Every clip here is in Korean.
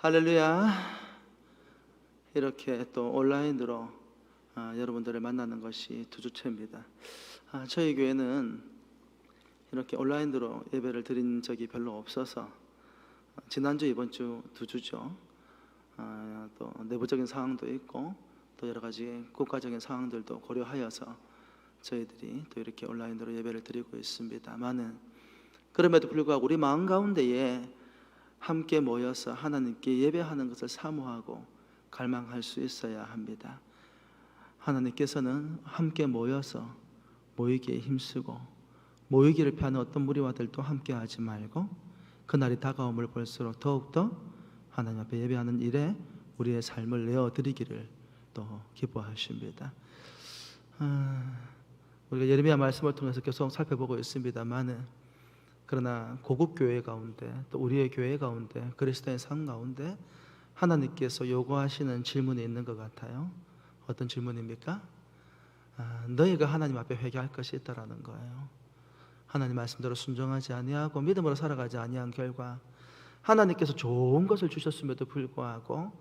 할렐루야. 이렇게 또 온라인으로 여러분들을 만나는 것이 두 주째입니다. 저희 교회는 이렇게 온라인으로 예배를 드린 적이 별로 없어서 지난주 이번 주 두 주죠. 또 내부적인 상황도 있고 또 여러 가지 국가적인 상황들도 고려하여서 저희들이 또 이렇게 온라인으로 예배를 드리고 있습니다만은, 그럼에도 불구하고 우리 마음 가운데에 함께 모여서 하나님께 예배하는 것을 사모하고 갈망할 수 있어야 합니다. 하나님께서는 함께 모여서 모이기에 힘쓰고 모이기를 피하는 어떤 무리와들도 함께 하지 말고 그날이 다가옴을 볼수록 더욱더 하나님 앞에 예배하는 일에 우리의 삶을 내어드리기를 또 기뻐하십니다. 우리가 예레미야 말씀을 통해서 계속 살펴보고 있습니다만은, 그러나 고국 교회 가운데 또 우리의 교회 가운데 그리스도의 삶 가운데 하나님께서 요구하시는 질문이 있는 것 같아요. 어떤 질문입니까? 너희가 하나님 앞에 회개할 것이 있다라는 거예요. 하나님 말씀대로 순종하지 아니하고 믿음으로 살아가지 아니한 결과 하나님께서 좋은 것을 주셨음에도 불구하고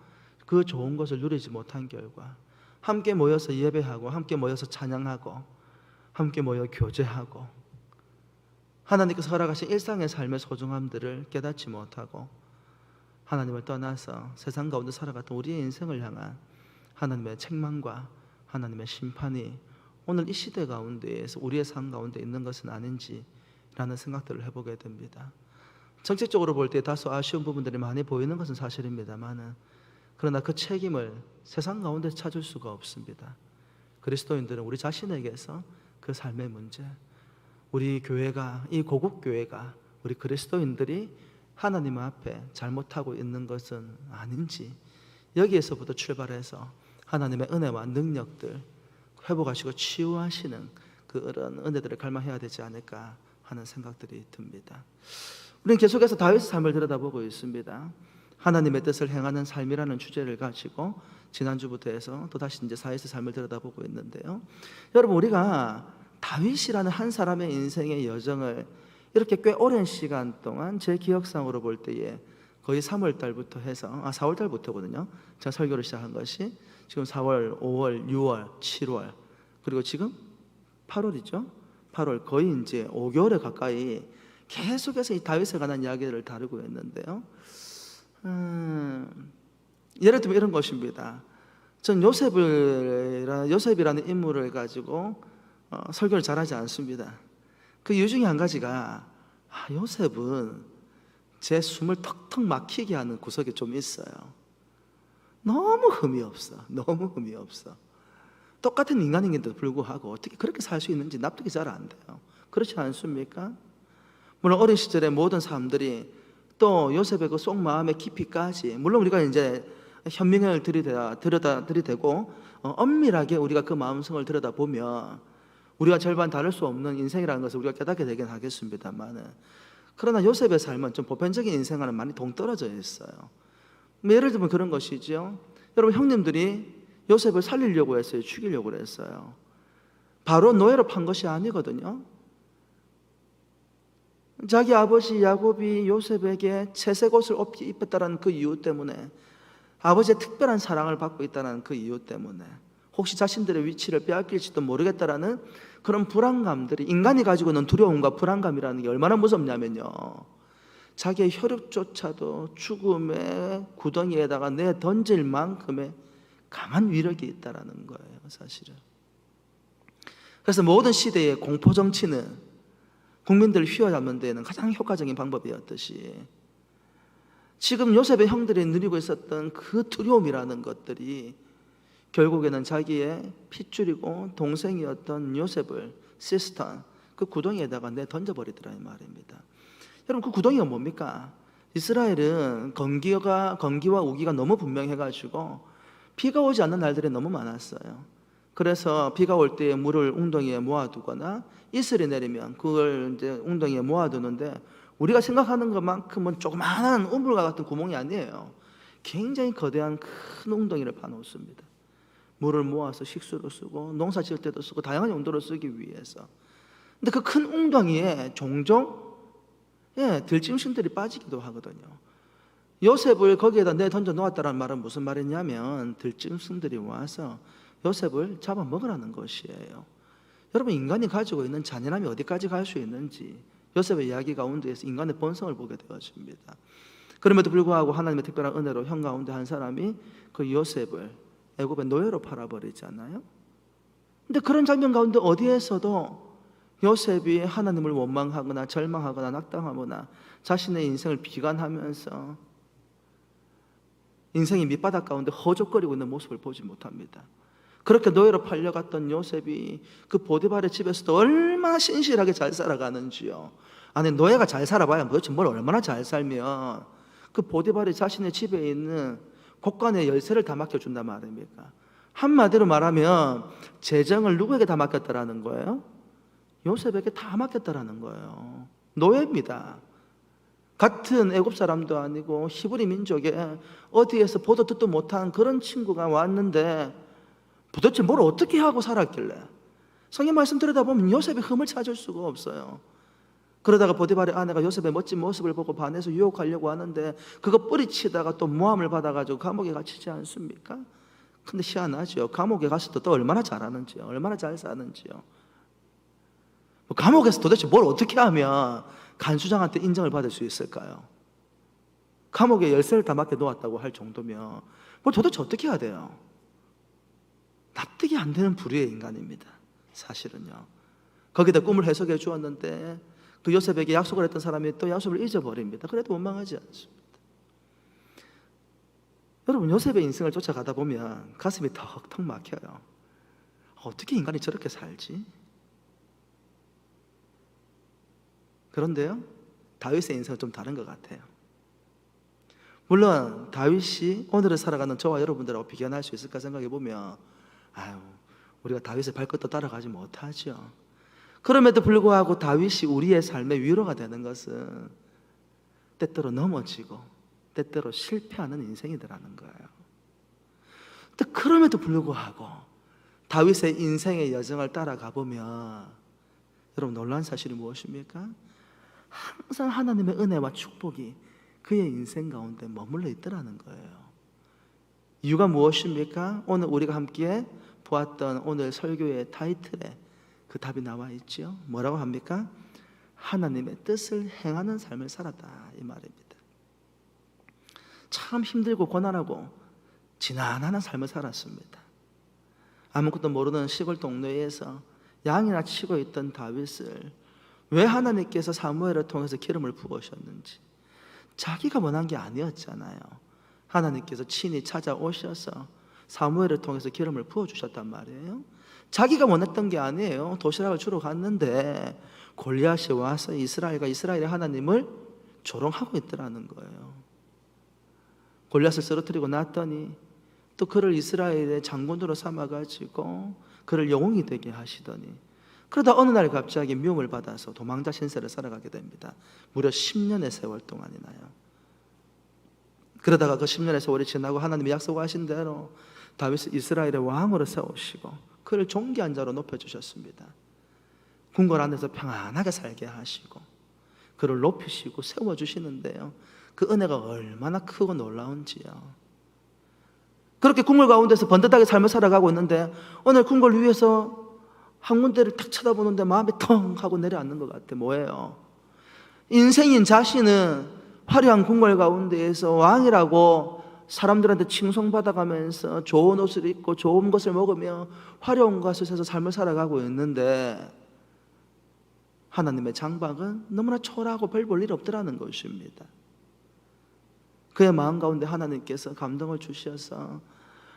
그 좋은 것을 누리지 못한 결과, 함께 모여서 예배하고 함께 모여서 찬양하고 함께 모여 교제하고 하나님께서 허락하신 일상의 삶의 소중함들을 깨닫지 못하고 하나님을 떠나서 세상 가운데 살아갔던 우리의 인생을 향한 하나님의 책망과 하나님의 심판이 오늘 이 시대 가운데에서 우리의 삶 가운데 있는 것은 아닌지라는 생각들을 해보게 됩니다. 정책적으로 볼 때 다소 아쉬운 부분들이 많이 보이는 것은 사실입니다만은, 그러나 그 책임을 세상 가운데 찾을 수가 없습니다. 그리스도인들은 우리 자신에게서 그 삶의 문제, 우리 교회가, 이 고국 교회가, 우리 그리스도인들이 하나님 앞에 잘못하고 있는 것은 아닌지, 여기에서부터 출발해서 하나님의 은혜와 능력들 회복하시고 치유하시는 그런 은혜들을 갈망해야 되지 않을까 하는 생각들이 듭니다. 우리는 계속해서 다윗의 삶을 들여다보고 있습니다. 하나님의 뜻을 행하는 삶이라는 주제를 가지고 지난주부터 해서 또다시 이제 다윗의 삶을 들여다보고 있는데요. 여러분, 우리가 다윗이라는 한 사람의 인생의 여정을 이렇게 꽤 오랜 시간 동안 제 기억상으로 볼 때에 거의 3월 달부터 해서 4월 달부터거든요. 제가 설교를 시작한 것이 지금 4월, 5월, 6월, 7월 그리고 지금 8월이죠. 8월 거의 이제 5개월에 가까이 계속해서 이 다윗에 관한 이야기를 다루고 있는데요. 예를 들면 이런 것입니다. 전 요셉이라는 인물을 가지고 설교를 잘하지 않습니다. 그 이유 중에 한 가지가 요셉은 제 숨을 턱턱 막히게 하는 구석이 좀 있어요. 너무 흠이 없어. 똑같은 인간인데도 불구하고 어떻게 그렇게 살 수 있는지 납득이 잘 안 돼요. 그렇지 않습니까? 물론 어린 시절에 모든 사람들이 또 요셉의 그 속마음의 깊이까지, 물론 우리가 이제 현명을 들이대고 엄밀하게 우리가 그 마음성을 들여다보면 우리가 절반 다를 수 없는 인생이라는 것을 우리가 깨닫게 되긴 하겠습니다만, 그러나 요셉의 삶은 좀 보편적인 인생과는 많이 동떨어져 있어요. 예를 들면 그런 것이죠. 여러분, 형님들이 요셉을 살리려고 했어요. 죽이려고 했어요. 바로 노예로 판 것이 아니거든요. 자기 아버지 야곱이 요셉에게 채색 옷을 입혔다는 그 이유 때문에, 아버지의 특별한 사랑을 받고 있다는 그 이유 때문에, 혹시 자신들의 위치를 빼앗길지도 모르겠다라는 그런 불안감들이, 인간이 가지고 있는 두려움과 불안감이라는 게 얼마나 무섭냐면요, 자기의 혈육조차도 죽음의 구덩이에다가 내던질 만큼의 강한 위력이 있다라는 거예요, 사실은. 그래서 모든 시대의 공포정치는 국민들을 휘어잡는 데에는 가장 효과적인 방법이었듯이, 지금 요셉의 형들이 누리고 있었던 그 두려움이라는 것들이 결국에는 자기의 핏줄이고 동생이었던 요셉을 시스탄, 그 구덩이에다가 던져버리더라 이 말입니다. 여러분, 그 구덩이가 뭡니까? 이스라엘은 건기와 우기가 너무 분명해가지고 비가 오지 않는 날들이 너무 많았어요. 그래서 비가 올 때 물을 웅덩이에 모아두거나 이슬이 내리면 그걸 이제 웅덩이에 모아두는데, 우리가 생각하는 것만큼은 조그마한 우물과 같은 구멍이 아니에요. 굉장히 거대한 큰 웅덩이를 파놓습니다. 물을 모아서 식수로 쓰고 농사 지을 때도 쓰고 다양한 용도로 쓰기 위해서. 근데 그 큰 웅덩이에 종종 들짐승들이 빠지기도 하거든요. 요셉을 거기에다 내던져 놓았다는 말은 무슨 말이냐면 들짐승들이 와서 요셉을 잡아먹으라는 것이에요. 여러분, 인간이 가지고 있는 잔인함이 어디까지 갈 수 있는지 요셉의 이야기 가운데에서 인간의 본성을 보게 되어집니다. 그럼에도 불구하고 하나님의 특별한 은혜로 형 가운데 한 사람이 그 요셉을 애굽의 노예로 팔아버리잖아요. 근데 그런 장면 가운데 어디에서도 요셉이 하나님을 원망하거나 절망하거나 낙담하거나 자신의 인생을 비관하면서 인생이 밑바닥 가운데 허족거리고 있는 모습을 보지 못합니다. 그렇게 노예로 팔려갔던 요셉이 그 보디발의 집에서도 얼마나 신실하게 잘 살아가는지요. 아니, 노예가 잘 살아봐야 도대체 뭘 얼마나 잘 살면 그 보디발이 자신의 집에 있는 곳간의 열쇠를 다 맡겨준단 말입니까? 한마디로 말하면 재정을 누구에게 다 맡겼다라는 거예요? 요셉에게 다 맡겼다라는 거예요. 노예입니다. 같은 애굽 사람도 아니고 히브리 민족에 어디에서 보도 듣도 못한 그런 친구가 왔는데 도대체 뭘 어떻게 하고 살았길래, 성경 말씀 들여다보면 요셉이 흠을 찾을 수가 없어요. 그러다가 보디발의 아내가 요셉의 멋진 모습을 보고 반해서 유혹하려고 하는데 그거 뿌리치다가 또 모함을 받아가지고 감옥에 갇히지 않습니까? 근데 희한하죠. 감옥에 갔을 때 얼마나 잘하는지요, 얼마나 잘 사는지요. 감옥에서 도대체 뭘 어떻게 하면 간수장한테 인정을 받을 수 있을까요? 감옥에 열쇠를 다 맡겨 놓았다고 할 정도면 뭘 도대체 어떻게 해야 돼요? 납득이 안 되는 부류의 인간입니다, 사실은요. 거기다 꿈을 해석해 주었는데 그 요셉에게 약속을 했던 사람이 또 약속을 잊어버립니다. 그래도 원망하지 않습니다. 여러분, 요셉의 인생을 쫓아가다 보면 가슴이 턱턱 막혀요. 어떻게 인간이 저렇게 살지? 그런데요, 다윗의 인생은 좀 다른 것 같아요. 물론 다윗이 오늘을 살아가는 저와 여러분들하고 비교할 수 있을까 생각해 보면 우리가 다윗의 발끝도 따라가지 못하죠. 그럼에도 불구하고 다윗이 우리의 삶의 위로가 되는 것은 때때로 넘어지고 때때로 실패하는 인생이더라는 거예요. 근데 그럼에도 불구하고 다윗의 인생의 여정을 따라가 보면 여러분, 놀라운 사실이 무엇입니까? 항상 하나님의 은혜와 축복이 그의 인생 가운데 머물러 있더라는 거예요. 이유가 무엇입니까? 오늘 우리가 함께 보았던 오늘 설교의 타이틀에 그 답이 나와 있죠. 뭐라고 합니까? 하나님의 뜻을 행하는 삶을 살았다, 이 말입니다. 참 힘들고 고난하고 지난한 삶을 살았습니다. 아무것도 모르는 시골 동네에서 양이나 치고 있던 다윗을 왜 하나님께서 사무엘을 통해서 기름을 부으셨는지, 자기가 원한 게 아니었잖아요. 하나님께서 친히 찾아오셔서 사무엘을 통해서 기름을 부어주셨단 말이에요. 자기가 원했던 게 아니에요. 도시락을 주러 갔는데 골리앗이 와서 이스라엘의 하나님을 조롱하고 있더라는 거예요. 골리앗을 쓰러뜨리고 났더니 또 그를 이스라엘의 장군으로 삼아가지고 그를 영웅이 되게 하시더니, 그러다 어느 날 갑자기 미움을 받아서 도망자 신세를 살아가게 됩니다. 무려 10년의 세월 동안이나요. 그러다가 그 10년의 세월이 지나고 하나님이 약속하신 대로 다윗을 이스라엘의 왕으로 세우시고 그를 존귀한 자로 높여주셨습니다. 궁궐 안에서 평안하게 살게 하시고 그를 높이시고 세워주시는데요, 그 은혜가 얼마나 크고 놀라운지요. 그렇게 궁궐 가운데서 번듯하게 삶을 살아가고 있는데 오늘 궁궐 위에서 한 군데를 탁 쳐다보는데 마음이 텅 하고 내려앉는 것 같아. 뭐예요? 인생인 자신은 화려한 궁궐 가운데에서 왕이라고 사람들한테 칭송받아가면서 좋은 옷을 입고 좋은 것을 먹으며 화려한 것에서 삶을 살아가고 있는데 하나님의 장박은 너무나 초라하고 별 볼 일 없더라는 것입니다. 그의 마음 가운데 하나님께서 감동을 주셔서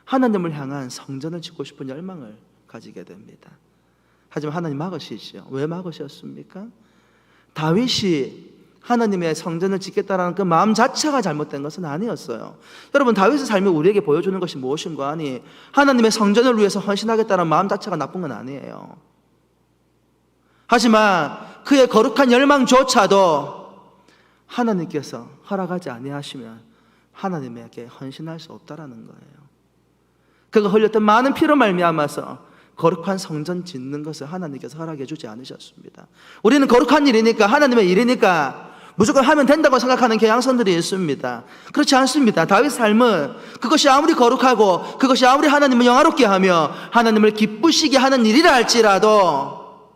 하나님을 향한 성전을 짓고 싶은 열망을 가지게 됩니다. 하지만 하나님 막으시죠. 왜 막으셨습니까? 다윗이 하나님의 성전을 짓겠다라는 그 마음 자체가 잘못된 것은 아니었어요. 여러분, 다윗의 삶이 우리에게 보여주는 것이 무엇인가 하니 하나님의 성전을 위해서 헌신하겠다는 마음 자체가 나쁜 건 아니에요. 하지만 그의 거룩한 열망조차도 하나님께서 허락하지 아니하시면 하나님에게 헌신할 수 없다라는 거예요. 그가 흘렸던 많은 피로 말미암아서 거룩한 성전 짓는 것을 하나님께서 허락해 주지 않으셨습니다. 우리는 거룩한 일이니까, 하나님의 일이니까 무조건 하면 된다고 생각하는 경향성들이 있습니다. 그렇지 않습니다. 다윗의 삶은 그것이 아무리 거룩하고 그것이 아무리 하나님을 영화롭게 하며 하나님을 기쁘시게 하는 일이라 할지라도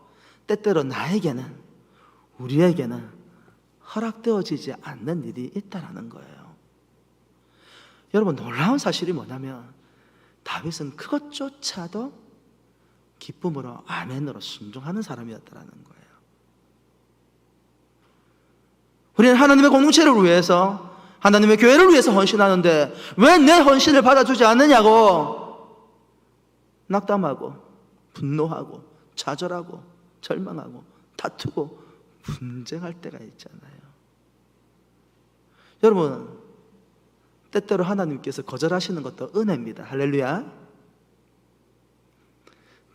때때로 나에게는, 우리에게는 허락되어지지 않는 일이 있다라는 거예요. 여러분, 놀라운 사실이 뭐냐면 다윗은 그것조차도 기쁨으로 아멘으로 순종하는 사람이었다라는 거예요. 우리는 하나님의 공동체를 위해서, 하나님의 교회를 위해서 헌신하는데 왜 내 헌신을 받아주지 않느냐고 낙담하고 분노하고 좌절하고 절망하고 다투고 분쟁할 때가 있잖아요. 여러분, 때때로 하나님께서 거절하시는 것도 은혜입니다. 할렐루야.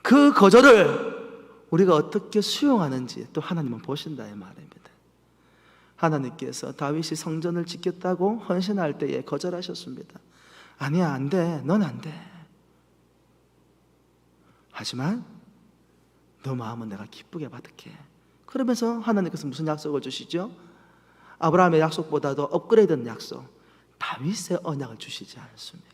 그 거절을 우리가 어떻게 수용하는지 또 하나님은 보신다의 말입니다. 하나님께서 다윗이 성전을 짓겠다고 헌신할 때에 거절하셨습니다. 아니야, 안 돼. 넌 안 돼. 하지만 너 마음은 내가 기쁘게 받을게. 그러면서 하나님께서 무슨 약속을 주시죠? 아브라함의 약속보다도 업그레이드된 약속, 다윗의 언약을 주시지 않습니까?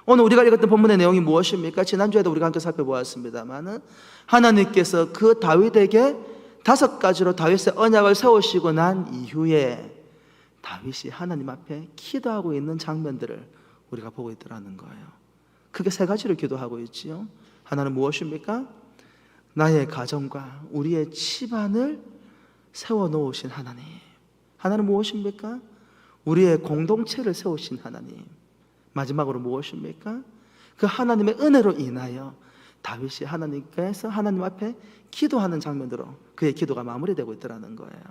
오늘 우리가 읽었던 본문의 내용이 무엇입니까? 지난주에도 우리가 함께 살펴보았습니다만 하나님께서 그 다윗에게 5가지로 다윗의 언약을 세우시고 난 이후에 다윗이 하나님 앞에 기도하고 있는 장면들을 우리가 보고 있더라는 거예요. 크게 3가지를 기도하고 있지요. 하나는 무엇입니까? 나의 가정과 우리의 집안을 세워놓으신 하나님. 하나는 무엇입니까? 우리의 공동체를 세우신 하나님. 마지막으로 무엇입니까? 그 하나님의 은혜로 인하여 다윗이 하나님께서 하나님 앞에 기도하는 장면으로 그의 기도가 마무리되고 있더라는 거예요.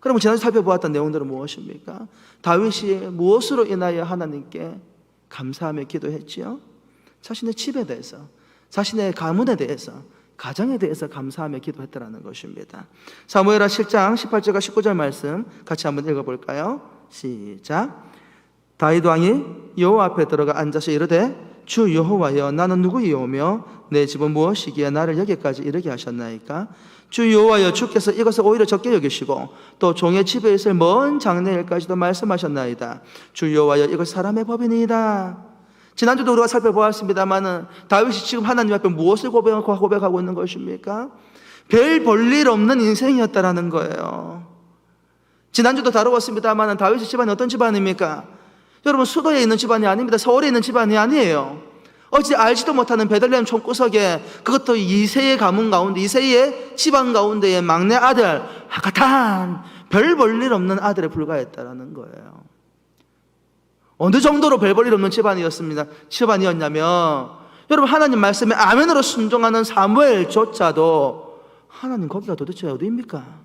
그러면 지난주 살펴보았던 내용들은 무엇입니까? 다윗이 무엇으로 인하여 하나님께 감사하며 기도했지요? 자신의 집에 대해서, 자신의 가문에 대해서, 가정에 대해서 감사하며 기도했다는 것입니다. 사무엘하 7장 18절과 19절 말씀 같이 한번 읽어볼까요? 시작. 다윗 왕이 여호와 앞에 들어가 앉아서 이르되 주 여호와여, 나는 누구이오며 내 집은 무엇이기에 나를 여기까지 이르게 하셨나이까? 주 여호와여, 주께서 이것을 오히려 적게 여기시고 또 종의 집에 있을 먼 장래일까지도 말씀하셨나이다. 주 여호와여, 이것 사람의 법이니이다. 지난주도 우리가 살펴보았습니다마는 다윗이 지금 하나님 앞에 무엇을 고백하고 있는 것입니까? 별 볼일 없는 인생이었다라는 거예요. 지난주도 다루었습니다마는 다윗의 집안이 어떤 집안입니까? 여러분, 수도에 있는 집안이 아닙니다. 서울에 있는 집안이 아니에요. 어찌 알지도 못하는 베들레헴 촌구석에, 그것도 이세의 가문 가운데, 이세의 집안 가운데의 막내 아들 하가탄, 별 볼 일 없는 아들에 불과했다라는 거예요. 어느 정도로 별 볼 일 없는 집안이었냐면 여러분, 하나님 말씀에 아멘으로 순종하는 사무엘조차도 하나님, 거기가 도대체 어디입니까?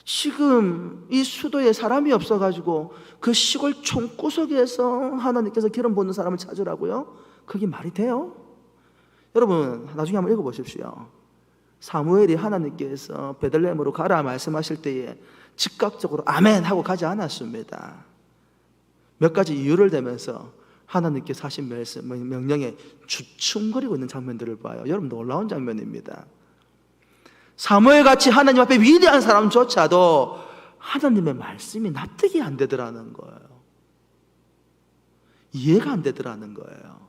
지금 이 수도에 사람이 없어가지고 그 시골 촌구석에서 하나님께서 기름 붓는 사람을 찾으라고요? 그게 말이 돼요? 여러분, 나중에 한번 읽어보십시오. 사무엘이 하나님께서 베들레헴으로 가라 말씀하실 때에 즉각적으로 아멘 하고 가지 않았습니다. 몇 가지 이유를 대면서 하나님께서 하신 명령에 주춤거리고 있는 장면들을 봐요. 여러분, 놀라운 장면입니다. 사무엘같이 하나님 앞에 위대한 사람조차도 하나님의 말씀이 납득이 안 되더라는 거예요. 이해가 안 되더라는 거예요.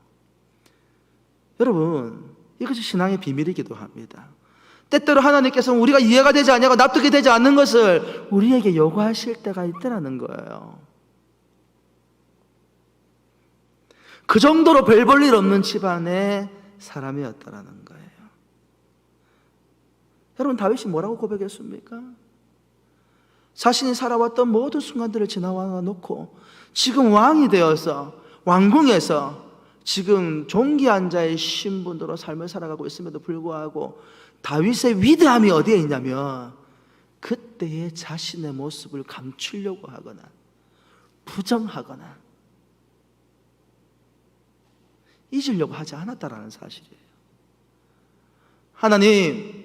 여러분, 이것이 신앙의 비밀이기도 합니다. 때때로 하나님께서는 우리가 이해가 되지 않냐고 납득이 되지 않는 것을 우리에게 요구하실 때가 있더라는 거예요. 그 정도로 별 볼 일 없는 집안의 사람이었다라는 거예요. 여러분, 다윗이 뭐라고 고백했습니까? 자신이 살아왔던 모든 순간들을 지나와 놓고 지금 왕이 되어서 왕궁에서 지금 존귀한 자의 신분으로 삶을 살아가고 있음에도 불구하고 다윗의 위대함이 어디에 있냐면 그때의 자신의 모습을 감추려고 하거나 부정하거나 잊으려고 하지 않았다라는 사실이에요. 하나님,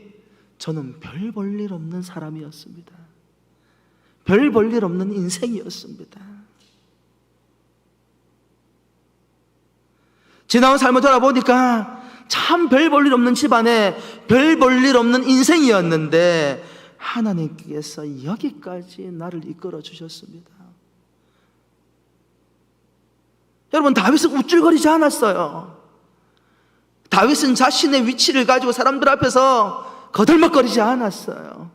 저는 별 볼 일 없는 사람이었습니다. 별 볼 일 없는 인생이었습니다. 지나온 삶을 돌아보니까 참 별 볼 일 없는 집안에 별 볼 일 없는 인생이었는데 하나님께서 여기까지 나를 이끌어 주셨습니다. 여러분, 다윗은 우쭐거리지 않았어요. 다윗은 자신의 위치를 가지고 사람들 앞에서 거들먹거리지 않았어요.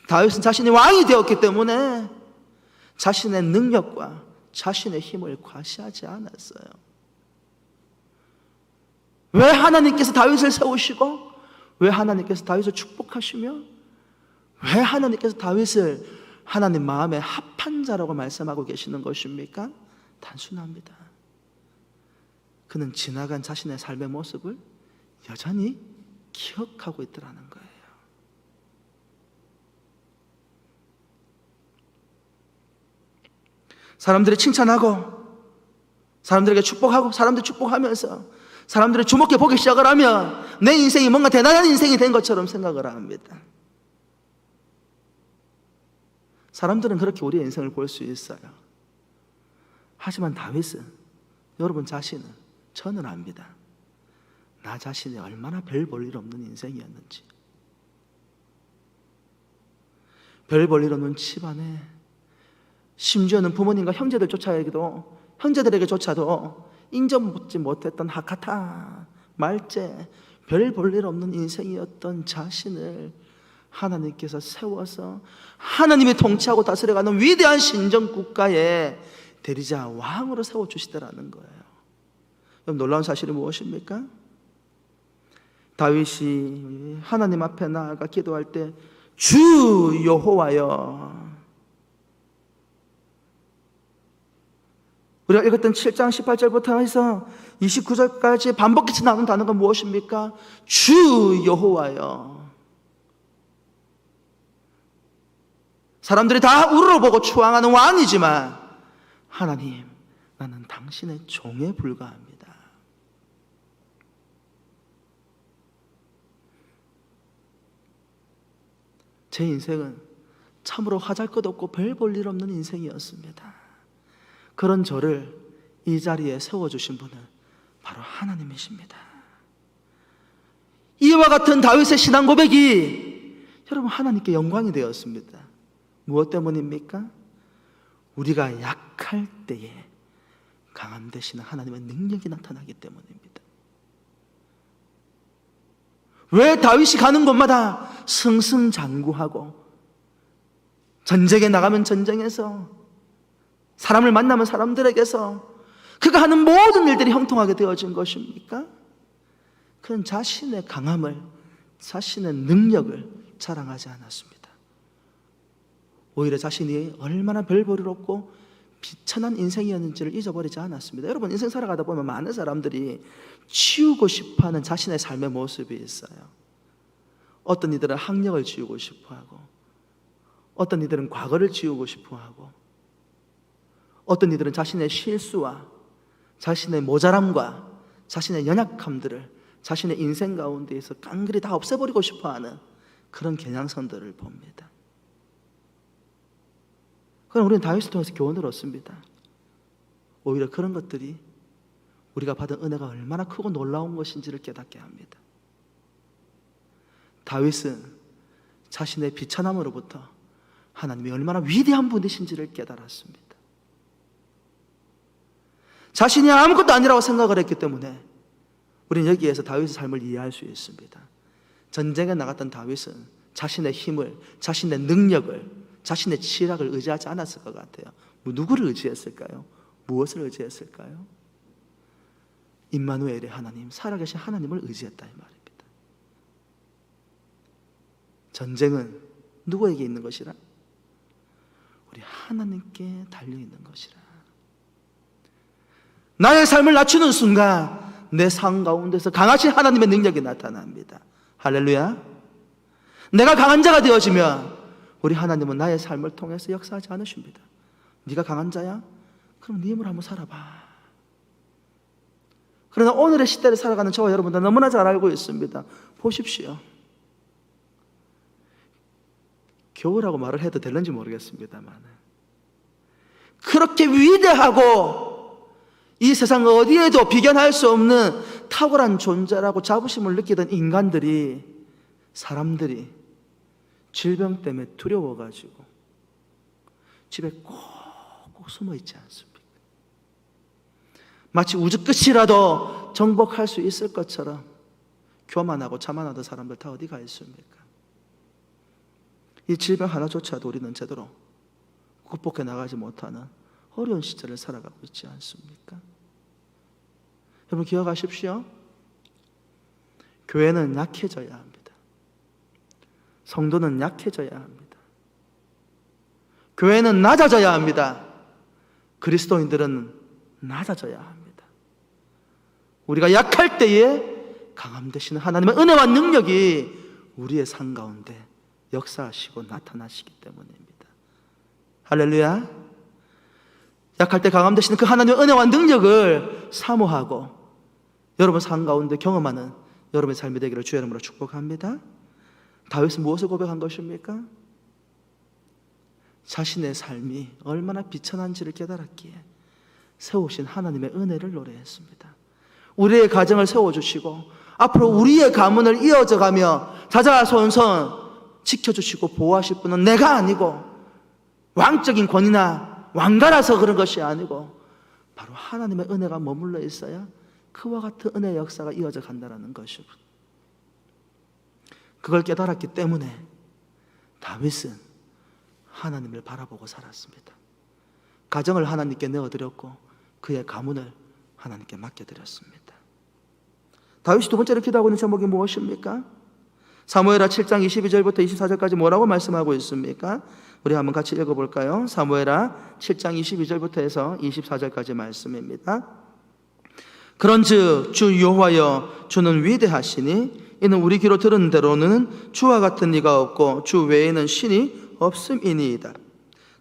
다윗은 자신이 왕이 되었기 때문에 자신의 능력과 자신의 힘을 과시하지 않았어요. 왜 하나님께서 다윗을 세우시고, 왜 하나님께서 다윗을 축복하시며, 왜 하나님께서 다윗을 하나님 마음에 합한 자라고 말씀하고 계시는 것입니까? 단순합니다. 그는 지나간 자신의 삶의 모습을 여전히 기억하고 있더라는 거예요. 사람들이 칭찬하고, 사람들에게 축복하고, 사람들 축복하면서 사람들이 주목해 보기 시작을 하면 내 인생이 뭔가 대단한 인생이 된 것처럼 생각을 합니다. 사람들은 그렇게 우리의 인생을 볼 수 있어요. 하지만 다윗은, 여러분 자신은, 저는 압니다. 나 자신이 얼마나 별 볼 일 없는 인생이었는지. 별 볼 일 없는 집안에, 심지어는 부모님과 형제들에게조차도 인정받지 못했던 하카타, 말제, 별 볼 일 없는 인생이었던 자신을 하나님께서 세워서 하나님이 통치하고 다스려가는 위대한 신정국가의 대리자 왕으로 세워주시더라는 거예요. 그럼 놀라운 사실이 무엇입니까? 다윗이 하나님 앞에 나아가 기도할 때 주 여호와여, 우리가 읽었던 7장 18절부터 해서 29절까지 반복해서 나오는 단어가 무엇입니까? 주 여호와여. 사람들이 다 우러러보고 추앙하는 왕이지만 하나님, 나는 당신의 종에 불과합니다. 제 인생은 참으로 화잘것없고 별 볼 일 없는 인생이었습니다. 그런 저를 이 자리에 세워주신 분은 바로 하나님이십니다. 이와 같은 다윗의 신앙 고백이 여러분 하나님께 영광이 되었습니다. 무엇 때문입니까? 우리가 약할 때에 강함 되시는 하나님의 능력이 나타나기 때문입니다. 왜 다윗이 가는 곳마다 승승장구하고, 전쟁에 나가면 전쟁에서, 사람을 만나면 사람들에게서 그가 하는 모든 일들이 형통하게 되어진 것입니까? 그는 자신의 강함을, 자신의 능력을 자랑하지 않았습니다. 오히려 자신이 얼마나 별 볼 일 없고 비천한 인생이었는지를 잊어버리지 않았습니다. 여러분, 인생 살아가다 보면 많은 사람들이 치우고 싶어하는 자신의 삶의 모습이 있어요. 어떤 이들은 학력을 지우고 싶어하고, 어떤 이들은 과거를 지우고 싶어하고, 어떤 이들은 자신의 실수와 자신의 모자람과 자신의 연약함들을 자신의 인생 가운데에서 깡그리 다 없애버리고 싶어하는 그런 겨냥선들을 봅니다. 그럼 우리는 다윗을 통해서 교훈을 얻습니다. 오히려 그런 것들이 우리가 받은 은혜가 얼마나 크고 놀라운 것인지를 깨닫게 합니다. 다윗은 자신의 비천함으로부터 하나님이 얼마나 위대한 분이신지를 깨달았습니다. 자신이 아무것도 아니라고 생각을 했기 때문에 우리는 여기에서 다윗의 삶을 이해할 수 있습니다. 전쟁에 나갔던 다윗은 자신의 힘을, 자신의 능력을, 자신의 지략을 의지하지 않았을 것 같아요. 누구를 의지했을까요? 무엇을 의지했을까요? 임마누엘의 하나님, 살아계신 하나님을 의지했다 이 말입니다. 전쟁은 누구에게 있는 것이라? 우리 하나님께 달려있는 것이라. 나의 삶을 낮추는 순간 내 삶 가운데서 강하신 하나님의 능력이 나타납니다. 할렐루야. 내가 강한 자가 되어지면 우리 하나님은 나의 삶을 통해서 역사하지 않으십니다. 네가 강한 자야? 그럼 네 힘으로 한번 살아봐. 그러나 오늘의 시대를 살아가는 저와 여러분들 너무나 잘 알고 있습니다. 보십시오. 겨우라고 말을 해도 될는지 모르겠습니다만, 그렇게 위대하고 이 세상 어디에도 비견할 수 없는 탁월한 존재라고 자부심을 느끼던 인간들이 사람들이 질병 때문에 두려워가지고 집에 꼭꼭 숨어 있지 않습니까? 마치 우주 끝이라도 정복할 수 있을 것처럼 교만하고 자만하던 사람들 다 어디 가 있습니까? 이 질병 하나조차도 우리는 제대로 극복해 나가지 못하는 어려운 시절을 살아가고 있지 않습니까? 여러분 기억하십시오. 교회는 약해져야 합니다. 성도는 약해져야 합니다. 교회는 낮아져야 합니다. 그리스도인들은 낮아져야 합니다. 우리가 약할 때에 강함 되시는 하나님의 은혜와 능력이 우리의 삶 가운데 역사하시고 나타나시기 때문입니다. 할렐루야. 약할 때 강함 되시는 그 하나님의 은혜와 능력을 사모하고 여러분 삶 가운데 경험하는 여러분의 삶이 되기를 주의 이름으로 축복합니다. 다윗은 무엇을 고백한 것입니까? 자신의 삶이 얼마나 비천한지를 깨달았기에 세우신 하나님의 은혜를 노래했습니다. 우리의 가정을 세워주시고 앞으로 우리의 가문을 이어져가며 자자손손 지켜주시고 보호하실 분은 내가 아니고 왕적인 권위나 왕가라서 그런 것이 아니고 바로 하나님의 은혜가 머물러 있어야 그와 같은 은혜의 역사가 이어져 간다는 것이고, 그걸 깨달았기 때문에 다윗은 하나님을 바라보고 살았습니다. 가정을 하나님께 내어드렸고 그의 가문을 하나님께 맡겨드렸습니다. 다윗이 두 번째로 기도하고 있는 제목이 무엇입니까? 사무엘하 7장 22절부터 24절까지 뭐라고 말씀하고 있습니까? 우리 한번 같이 읽어볼까요? 사무엘하 7장 22절부터 해서 24절까지 말씀입니다. 그런즉 주 여호와여, 주는 위대하시니 이는 우리 귀로 들은 대로는 주와 같은 이가 없고 주 외에는 신이 없음이니이다.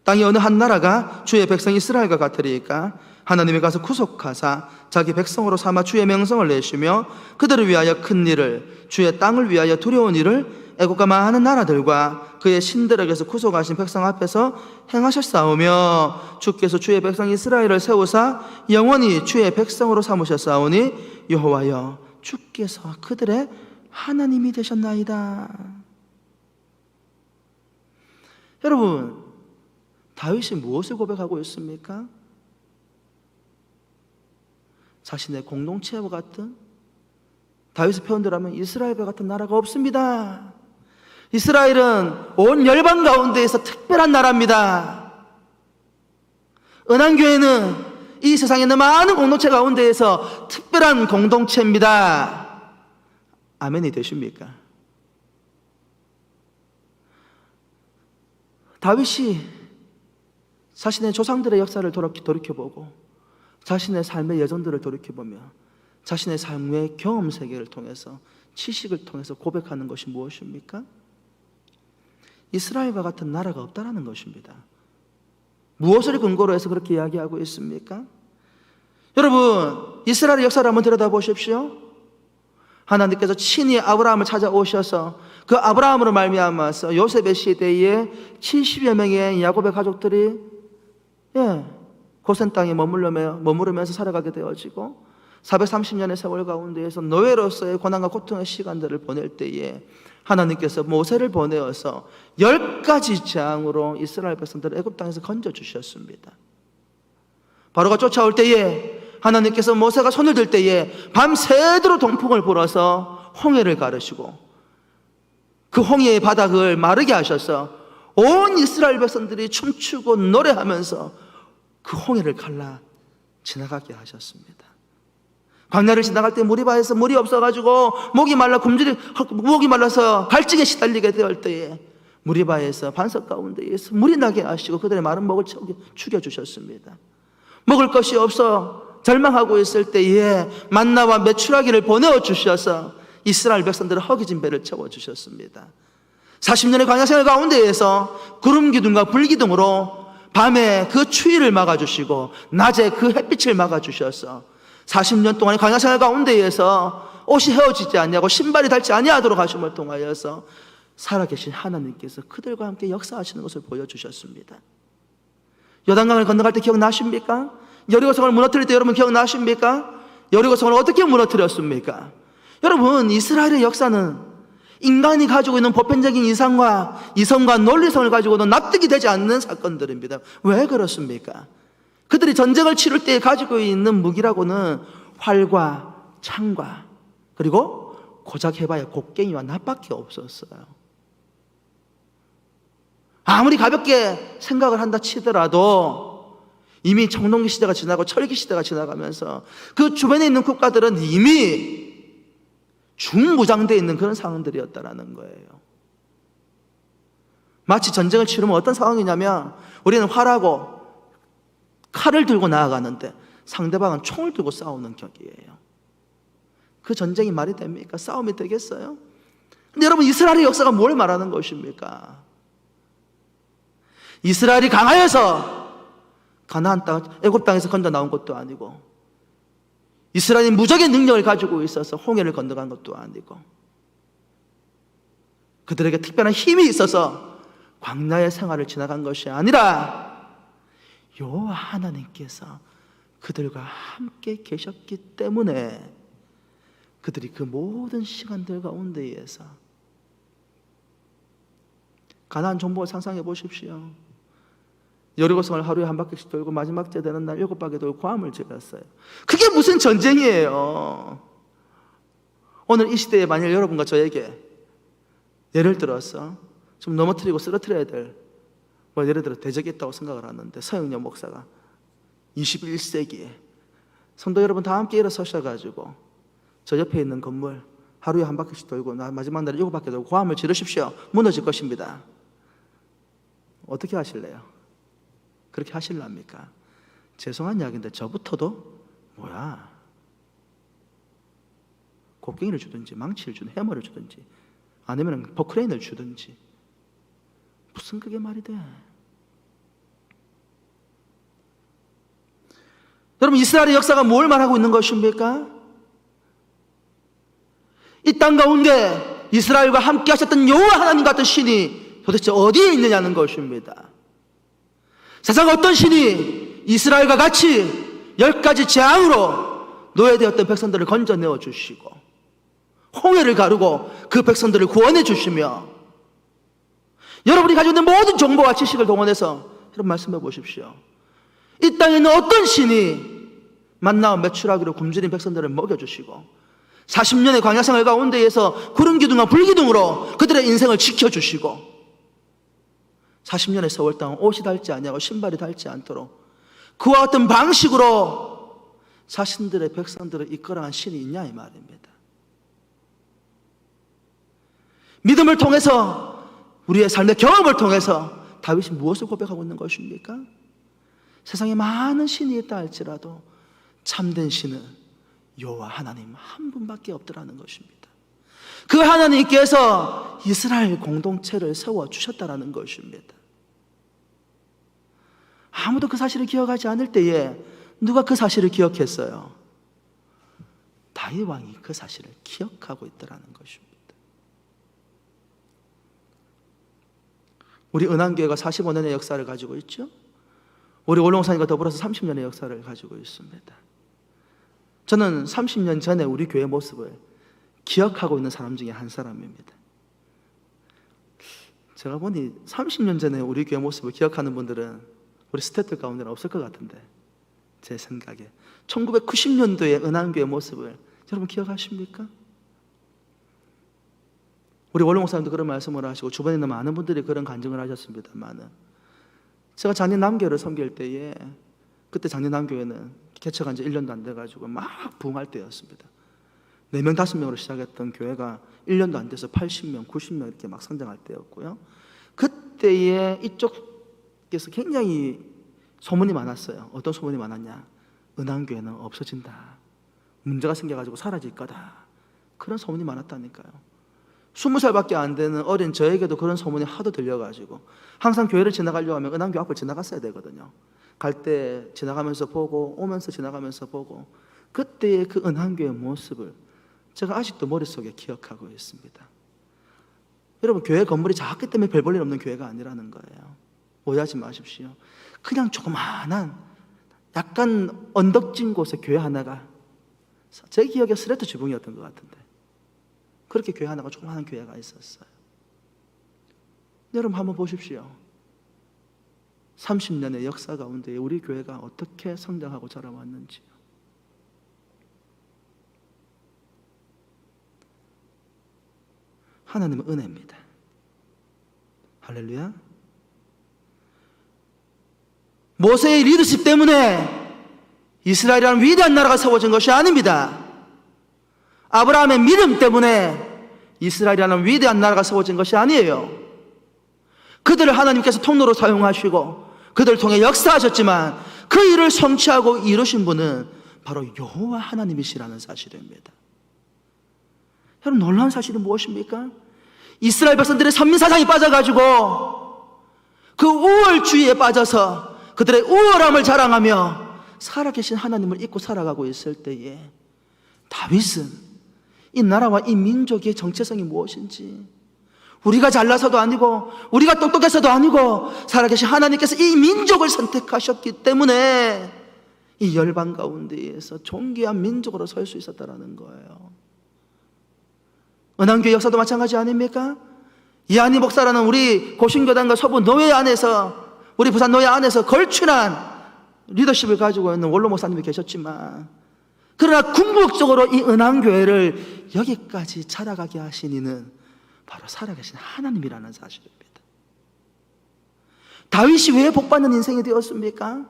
땅의 어느 한 나라가 주의 백성 이스라엘과 같으리까? 하나님이 가서 구속하사 자기 백성으로 삼아 주의 명성을 내시며 그들을 위하여 큰 일을, 주의 땅을 위하여 두려운 일을 애국과 많은 나라들과 그의 신들에게서 구속하신 백성 앞에서 행하셨사오며, 주께서 주의 백성 이스라엘을 세우사 영원히 주의 백성으로 삼으셨사오니 여호와여, 주께서 그들의 하나님이 되셨나이다. 여러분, 다윗이 무엇을 고백하고 있습니까? 자신의 공동체와 같은, 다윗의 표현대로 하면 이스라엘과 같은 나라가 없습니다. 이스라엘은 온 열방 가운데에서 특별한 나라입니다. 은한교회는 이 세상에 있는 많은 공동체 가운데에서 특별한 공동체입니다. 아멘이 되십니까? 다윗이 자신의 조상들의 역사를 돌이켜보고 자신의 삶의 여정들을 돌이켜보며 자신의 삶의 경험 세계를 통해서, 지식을 통해서 고백하는 것이 무엇입니까? 이스라엘과 같은 나라가 없다라는 것입니다. 무엇을 근거로 해서 그렇게 이야기하고 있습니까? 여러분, 이스라엘의 역사를 한번 들여다보십시오. 하나님께서 친히 아브라함을 찾아오셔서 그 아브라함으로 말미암아서 요셉의 시대에 70여 명의 야곱의 가족들이 고센 땅에 머무르면서 살아가게 되어지고 430년의 세월 가운데에서 노예로서의 고난과 고통의 시간들을 보낼 때에 하나님께서 모세를 보내어서 10가지 재앙으로 이스라엘 백성들을 애굽 땅에서 건져주셨습니다. 바로가 쫓아올 때에 하나님께서 모세가 손을 들 때에 밤새도록 동풍을 불어서 홍해를 가르시고 그 홍해의 바닥을 마르게 하셔서 온 이스라엘 백성들이 춤추고 노래하면서 그 홍해를 갈라 지나가게 하셨습니다. 광야를 지나갈 때 무리바에서 물이 없어가지고 목이 말라서 갈증에 시달리게 될 때에 무리바에서 반석 가운데에서 물이 나게 하시고 그들의 마른 목을 죽여주셨습니다. 먹을 것이 없어 절망하고 있을 때에 만나와 메추라기를 보내어 주셔서 이스라엘 백성들의 허기진 배를 채워주셨습니다. 40년의 광야 생활 가운데에서 구름 기둥과 불 기둥으로 밤에 그 추위를 막아주시고 낮에 그 햇빛을 막아주셔서 40년 동안의 광야 생활 가운데에서 옷이 헤어지지 아니하고 신발이 닳지 아니하도록 하심을 통하여서 살아계신 하나님께서 그들과 함께 역사하시는 것을 보여주셨습니다. 요단강을 건너갈 때 기억나십니까? 여리고성을 무너뜨릴 때 여러분 기억나십니까? 여리고성을 어떻게 무너뜨렸습니까? 여러분, 이스라엘의 역사는 인간이 가지고 있는 보편적인 이성과 논리성을 가지고는 납득이 되지 않는 사건들입니다. 왜 그렇습니까? 그들이 전쟁을 치를 때 가지고 있는 무기라고는 활과 창과 그리고 고작 해봐야 곡괭이와 낫밖에 없었어요. 아무리 가볍게 생각을 한다 치더라도 이미 청동기 시대가 지나고 철기 시대가 지나가면서 그 주변에 있는 국가들은 이미 중무장되어 있는 그런 상황들이었다라는 거예요. 마치 전쟁을 치르면 어떤 상황이냐면 우리는 활하고 칼을 들고 나아가는데 상대방은 총을 들고 싸우는 격이에요. 그 전쟁이 말이 됩니까? 싸움이 되겠어요? 근데 여러분, 이스라엘의 역사가 뭘 말하는 것입니까? 이스라엘이 강하여서 가나안 땅, 애굽 땅에서 건져 나온 것도 아니고, 이스라엘이 무적의 능력을 가지고 있어서 홍해를 건너간 것도 아니고, 그들에게 특별한 힘이 있어서 광야의 생활을 지나간 것이 아니라 여호와 하나님께서 그들과 함께 계셨기 때문에 그들이 그 모든 시간들 가운데에서, 가나안 정복을 상상해 보십시오. 여리고성을 하루에 한 바퀴씩 돌고 마지막 째 되는 날 7바퀴 돌고 고함을 질렀어요. 그게 무슨 전쟁이에요? 오늘 이 시대에 만약 여러분과 저에게 예를 들어서 좀 넘어뜨리고 쓰러뜨려야 될, 예를 들어 대적이 있다고 생각을 하는데, 서영렬 목사가 21세기에 성도 여러분 다 함께 일어서셔가지고 저 옆에 있는 건물 하루에 한 바퀴씩 돌고 마지막 날에 7바퀴 돌고 고함을 지르십시오. 무너질 것입니다. 어떻게 하실래요? 그렇게 하실랍니까? 죄송한 이야기인데 저부터도 뭐야, 곡괭이를 주든지 망치를 주든지 해머를 주든지 아니면 버크레인을 주든지, 무슨 그게 말이 돼? 여러분, 이스라엘의 역사가 뭘 말하고 있는 것입니까? 이 땅 가운데 이스라엘과 함께 하셨던 여호와 하나님 같은 신이 도대체 어디에 있느냐는 것입니다. 세상 어떤 신이 이스라엘과 같이 10가지 재앙으로 노예되었던 백성들을 건져내어 주시고 홍해를 가르고 그 백성들을 구원해 주시며, 여러분이 가지고 있는 모든 정보와 지식을 동원해서 여러분 말씀해 보십시오. 이 땅에 있는 어떤 신이 만나와 메추라기로 굶주린 백성들을 먹여주시고 40년의 광야생활 가운데에서 구름기둥과 불기둥으로 그들의 인생을 지켜주시고 40년의 세월 동안 옷이 닳지 아니하고 신발이 닳지 않도록 그와 같은 방식으로 자신들의 백성들을 이끌어간 신이 있냐 이 말입니다. 믿음을 통해서, 우리의 삶의 경험을 통해서 다윗이 무엇을 고백하고 있는 것입니까? 세상에 많은 신이 있다 할지라도 참된 신은 여호와 하나님 한 분밖에 없더라는 것입니다. 그 하나님께서 이스라엘 공동체를 세워주셨다라는 것입니다. 아무도 그 사실을 기억하지 않을 때에 누가 그 사실을 기억했어요? 다윗 왕이 그 사실을 기억하고 있더라는 것입니다. 우리 은한교회가 45년의 역사를 가지고 있죠. 우리 올롱산과 더불어서 30년의 역사를 가지고 있습니다. 저는 30년 전에 우리 교회 모습을 기억하고 있는 사람 중에 한 사람입니다. 제가 보니 30년 전에 우리 교회 모습을 기억하는 분들은 우리 스태프들 가운데는 없을 것 같은데, 제 생각에 1990년도의 은한교회 모습을 여러분 기억하십니까? 우리 원로 목사님도 그런 말씀을 하시고 주변에 있는 많은 분들이 그런 간증을 하셨습니다만, 제가 작년 남교회를 섬길 때에, 그때 작년 남교회는 개척한 지 1년도 안 돼가지고 막 부흥할 때였습니다. 4명, 5명으로 시작했던 교회가 1년도 안 돼서 80명, 90명 이렇게 막 성장할 때였고요. 그때에 이쪽에서 굉장히 소문이 많았어요. 어떤 소문이 많았냐? 은한교회는 없어진다. 문제가 생겨가지고 사라질 거다. 그런 소문이 많았다니까요. 20살밖에 안 되는 어린 저에게도 그런 소문이 하도 들려가지고 항상 교회를 지나가려고 하면 은한교회 앞을 지나갔어야 되거든요. 갈 때 지나가면서 보고, 오면서 지나가면서 보고, 그때의 그 은한교회의 모습을 제가 아직도 머릿속에 기억하고 있습니다. 여러분, 교회 건물이 작기 때문에 별 볼일 없는 교회가 아니라는 거예요. 오해하지 마십시오. 그냥 조그마한 약간 언덕진 곳에 교회 하나가, 제 기억에 스레트 지붕이었던 것 같은데 그렇게 교회 하나가 조그마한 교회가 있었어요. 여러분 한번 보십시오. 30년의 역사 가운데 우리 교회가 어떻게 성장하고 자라왔는지. 하나님은 은혜입니다. 할렐루야. 모세의 리더십 때문에 이스라엘이라는 위대한 나라가 세워진 것이 아닙니다. 아브라함의 믿음 때문에 이스라엘이라는 위대한 나라가 세워진 것이 아니에요. 그들을 하나님께서 통로로 사용하시고 그들을 통해 역사하셨지만 그 일을 성취하고 이루신 분은 바로 여호와 하나님이시라는 사실입니다. 여러분, 놀라운 사실이 무엇입니까? 이스라엘 백성들의 선민사상이 빠져가지고 그 우월주의에 빠져서 그들의 우월함을 자랑하며 살아계신 하나님을 잊고 살아가고 있을 때에 다윗은 이 나라와 이 민족의 정체성이 무엇인지, 우리가 잘나서도 아니고 우리가 똑똑해서도 아니고 살아계신 하나님께서 이 민족을 선택하셨기 때문에 이 열방 가운데에서 존귀한 민족으로 설 수 있었다는 거예요. 은한교회 역사도 마찬가지 아닙니까? 이한희 목사라는 우리 고신교단과 서부 노예 안에서, 우리 부산 노예 안에서 걸출한 리더십을 가지고 있는 원로 목사님이 계셨지만, 그러나 궁극적으로 이 은한교회를 여기까지 자라가게 하신 이는 바로 살아계신 하나님이라는 사실입니다. 다윗이 왜 복받는 인생이 되었습니까?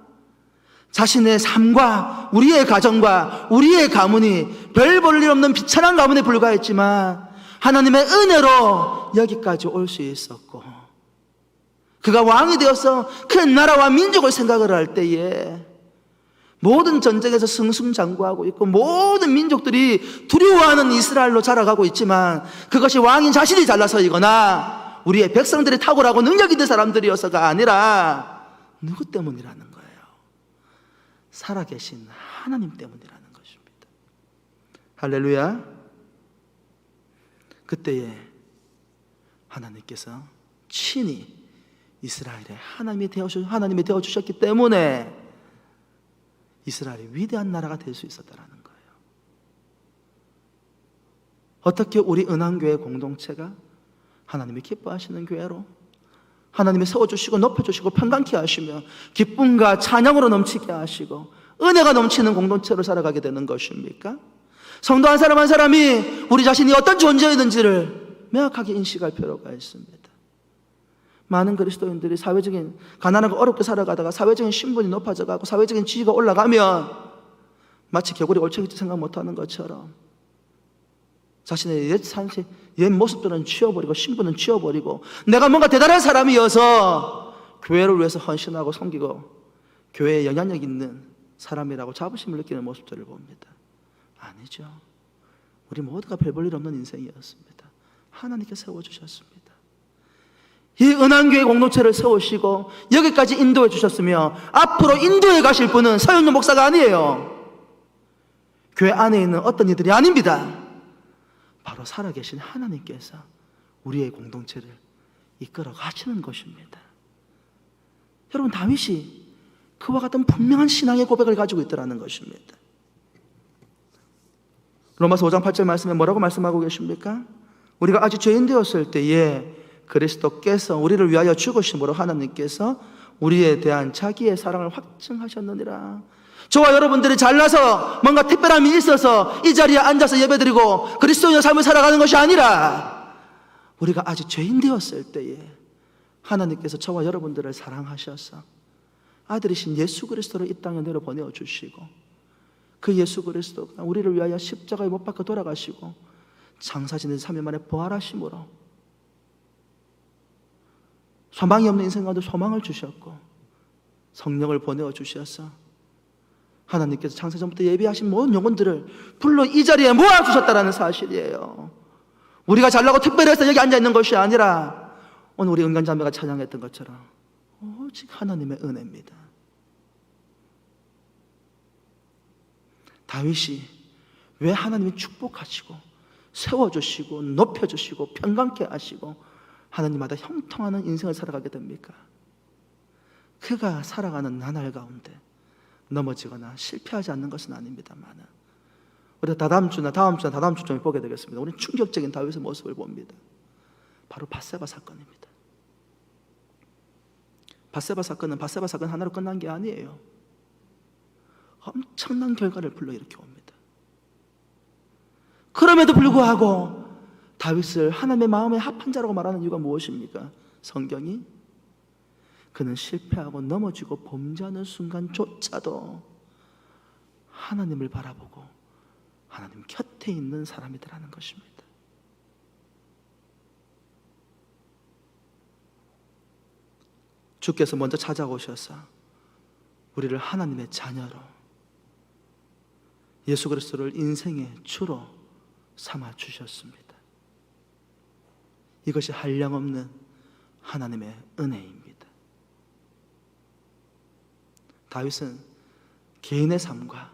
자신의 삶과 우리의 가정과 우리의 가문이 별 볼 일 없는 비천한 가문에 불과했지만 하나님의 은혜로 여기까지 올 수 있었고, 그가 왕이 되어서 큰 나라와 민족을 생각을 할 때에 모든 전쟁에서 승승장구하고 있고 모든 민족들이 두려워하는 이스라엘로 자라가고 있지만 그것이 왕인 자신이 잘나서이거나 우리의 백성들이 탁월하고 능력 있는 사람들이어서가 아니라 누구 때문이라는 거예요? 살아계신 하나님 때문이라는 것입니다. 할렐루야. 그때에 하나님께서 친히 이스라엘의 하나님이 되어주셨기 때문에 이스라엘이 위대한 나라가 될 수 있었다는 거예요. 어떻게 우리 은한교회 공동체가 하나님이 기뻐하시는 교회로, 하나님이 세워주시고 높여주시고 평강케 하시며 기쁨과 찬양으로 넘치게 하시고 은혜가 넘치는 공동체로 살아가게 되는 것입니까? 성도 한 사람 한 사람이 우리 자신이 어떤 존재였는지를 명확하게 인식할 필요가 있습니다. 많은 그리스도인들이 사회적인, 가난하고 어렵게 살아가다가 사회적인 신분이 높아져가고 사회적인 지위가 올라가면 마치 개구리 올챙이도 생각 못하는 것처럼 자신의 옛 모습들은 치워버리고 신분은 치워버리고 내가 뭔가 대단한 사람이어서 교회를 위해서 헌신하고 섬기고 교회에 영향력 있는 사람이라고 자부심을 느끼는 모습들을 봅니다. 아니죠. 우리 모두가 별 볼 일 없는 인생이었습니다. 하나님께 세워주셨습니다. 이 은한교회 공동체를 세우시고 여기까지 인도해 주셨으며 앞으로 인도해 가실 분은 서영준 목사가 아니에요. 교회 안에 있는 어떤 이들이 아닙니다. 바로 살아계신 하나님께서 우리의 공동체를 이끌어 가시는 것입니다. 여러분, 다윗이 그와 같은 분명한 신앙의 고백을 가지고 있더라는 것입니다. 로마서 5장 8절 말씀에 뭐라고 말씀하고 계십니까? 우리가 아직 죄인 되었을 때에 그리스도께서 우리를 위하여 죽으심으로 하나님께서 우리에 대한 자기의 사랑을 확증하셨느니라. 저와 여러분들이 잘나서 뭔가 특별함이 있어서 이 자리에 앉아서 예배드리고 그리스도인의 삶을 살아가는 것이 아니라 우리가 아직 죄인 되었을 때에 하나님께서 저와 여러분들을 사랑하셔서 아들이신 예수 그리스도를 이 땅에 내려보내어 주시고 그 예수 그리스도가 우리를 위하여 십자가에 못 박혀 돌아가시고 장사 지낸 3일 만에 부활하심으로 소망이 없는 인생 가운데 소망을 주셨고 성령을 보내어 주셔서 하나님께서 창세전부터 예비하신 모든 영혼들을 불러 이 자리에 모아주셨다는 사실이에요. 우리가 잘나고 특별해서 여기 앉아있는 것이 아니라 오늘 우리 은간자매가 찬양했던 것처럼 오직 하나님의 은혜입니다. 다윗이 왜 하나님이 축복하시고 세워주시고 높여주시고 평강케 하시고 하나님마다 형통하는 인생을 살아가게 됩니까? 그가 살아가는 나날 가운데 넘어지거나 실패하지 않는 것은 아닙니다만 우리가 다다음 주쯤에 보게 되겠습니다. 우리는 충격적인 다윗의 모습을 봅니다. 바로 밧세바 사건입니다. 밧세바 사건은 밧세바 사건 하나로 끝난 게 아니에요. 엄청난 결과를 불러일으켜 옵니다. 그럼에도 불구하고 다윗을 하나님의 마음에 합한 자라고 말하는 이유가 무엇입니까? 성경이 그는 실패하고 넘어지고 범죄하는 순간조차도 하나님을 바라보고 하나님 곁에 있는 사람이라는 것입니다. 주께서 먼저 찾아오셔서 우리를 하나님의 자녀로, 예수 그리스도를 인생의 주로 삼아 주셨습니다. 이것이 한량없는 하나님의 은혜입니다. 다윗은 개인의 삶과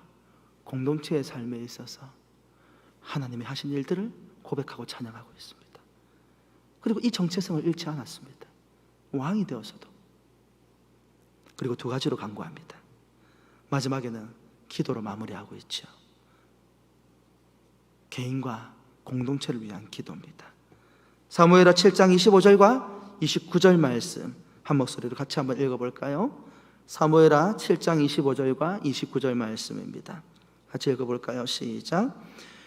공동체의 삶에 있어서 하나님이 하신 일들을 고백하고 찬양하고 있습니다. 그리고 이 정체성을 잃지 않았습니다. 왕이 되어서도. 그리고 두 가지로 간구합니다. 마지막에는 기도로 마무리하고 있죠. 개인과 공동체를 위한 기도입니다. 사무엘하 7장 25절과 29절 말씀 한 목소리로 같이 한번 읽어볼까요? 사무엘하 7장 25절과 29절 말씀입니다. 같이 읽어볼까요? 시작.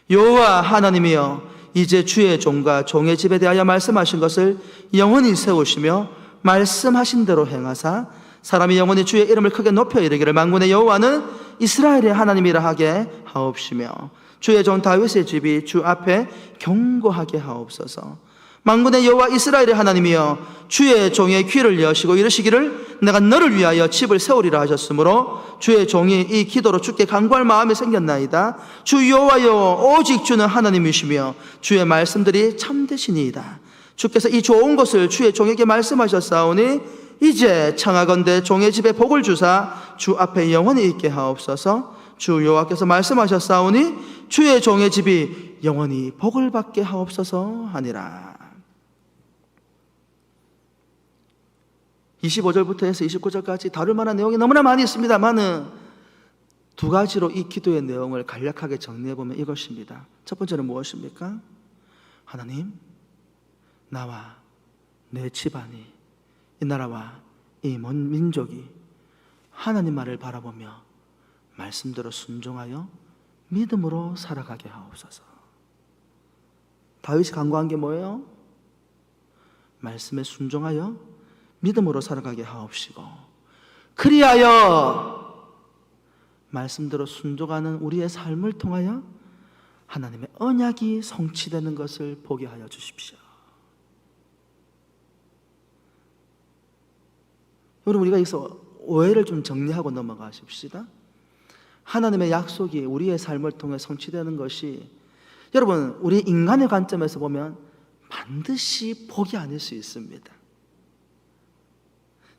여호와 하나님이여, 이제 주의 종과 종의 집에 대하여 말씀하신 것을 영원히 세우시며 말씀하신 대로 행하사 사람이 영원히 주의 이름을 크게 높여 이르기를 만군의 여호와는 이스라엘의 하나님이라 하게 하옵시며 주의 종 다윗의 집이 주 앞에 견고하게 하옵소서. 만군의 여호와 이스라엘의 하나님이여, 주의 종의 귀를 여시고 이르시기를 내가 너를 위하여 집을 세우리라 하셨으므로 주의 종이 이 기도로 주께 간구할 마음이 생겼나이다. 주 여호와여, 오직 주는 하나님이시며 주의 말씀들이 참되시니이다. 주께서 이 좋은 것을 주의 종에게 말씀하셨사오니 이제 청하건대 종의 집에 복을 주사 주 앞에 영원히 있게 하옵소서. 주 여호와께서 말씀하셨사오니 주의 종의 집이 영원히 복을 받게 하옵소서 하니라. 25절부터 해서 29절까지 다룰 만한 내용이 너무나 많이 있습니다만은 두 가지로 이 기도의 내용을 간략하게 정리해보면 이것입니다. 첫 번째는 무엇입니까? 하나님, 나와 내 집안이, 이 나라와 이 먼 민족이 하나님 말을 바라보며 말씀대로 순종하여 믿음으로 살아가게 하옵소서. 다윗이 간구한 게 뭐예요? 말씀에 순종하여 믿음으로 살아가게 하옵시고, 그리하여 말씀대로 순종하는 우리의 삶을 통하여 하나님의 언약이 성취되는 것을 보게 하여 주십시오. 여러분, 우리가 여기서 오해를 좀 정리하고 넘어가십시다. 하나님의 약속이 우리의 삶을 통해 성취되는 것이, 여러분, 우리 인간의 관점에서 보면 반드시 복이 아닐 수 있습니다.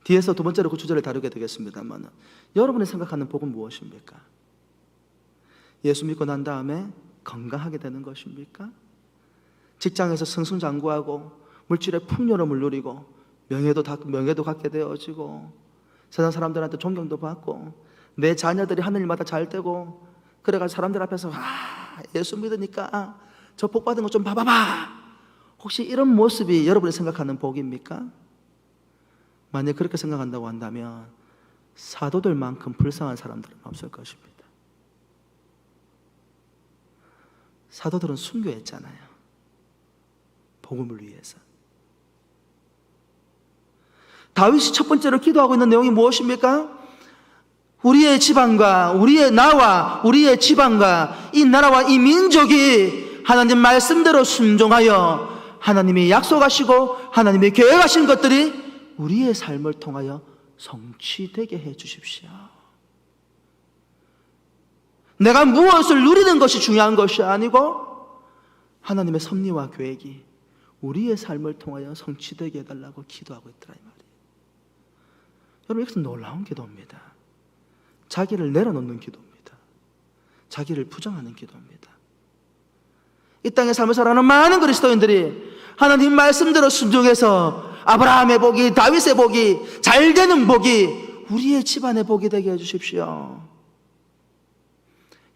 뒤에서 두 번째로 그 주제를 다루게 되겠습니다만, 여러분이 생각하는 복은 무엇입니까? 예수 믿고 난 다음에 건강하게 되는 것입니까? 직장에서 승승장구하고 물질의 풍요로움을 누리고 명예도 갖게 되어지고 세상 사람들한테 존경도 받고 내 자녀들이 하늘마다 잘 되고, 그래가지고 사람들 앞에서 예수 믿으니까 저 복 받은 거 좀 봐봐봐. 혹시 이런 모습이 여러분이 생각하는 복입니까? 만약 그렇게 생각한다고 한다면 사도들만큼 불쌍한 사람들은 없을 것입니다. 사도들은 순교했잖아요. 복음을 위해서. 다윗이 첫 번째로 기도하고 있는 내용이 무엇입니까? 우리의 집안과 우리의 나와 우리의 집안과 이 나라와 이 민족이 하나님 말씀대로 순종하여 하나님이 약속하시고 하나님이 계획하신 것들이 우리의 삶을 통하여 성취되게 해 주십시오. 내가 무엇을 누리는 것이 중요한 것이 아니고 하나님의 섭리와 계획이 우리의 삶을 통하여 성취되게 해달라고 기도하고 있더라 이 말이에요. 여러분, 이것은 놀라운 기도입니다. 자기를 내려놓는 기도입니다. 자기를 부정하는 기도입니다. 이 땅에 삶을 살아가는 많은 그리스도인들이 하나님 말씀대로 순종해서 아브라함의 복이, 다윗의 복이, 잘되는 복이 우리의 집안의 복이 되게 해주십시오.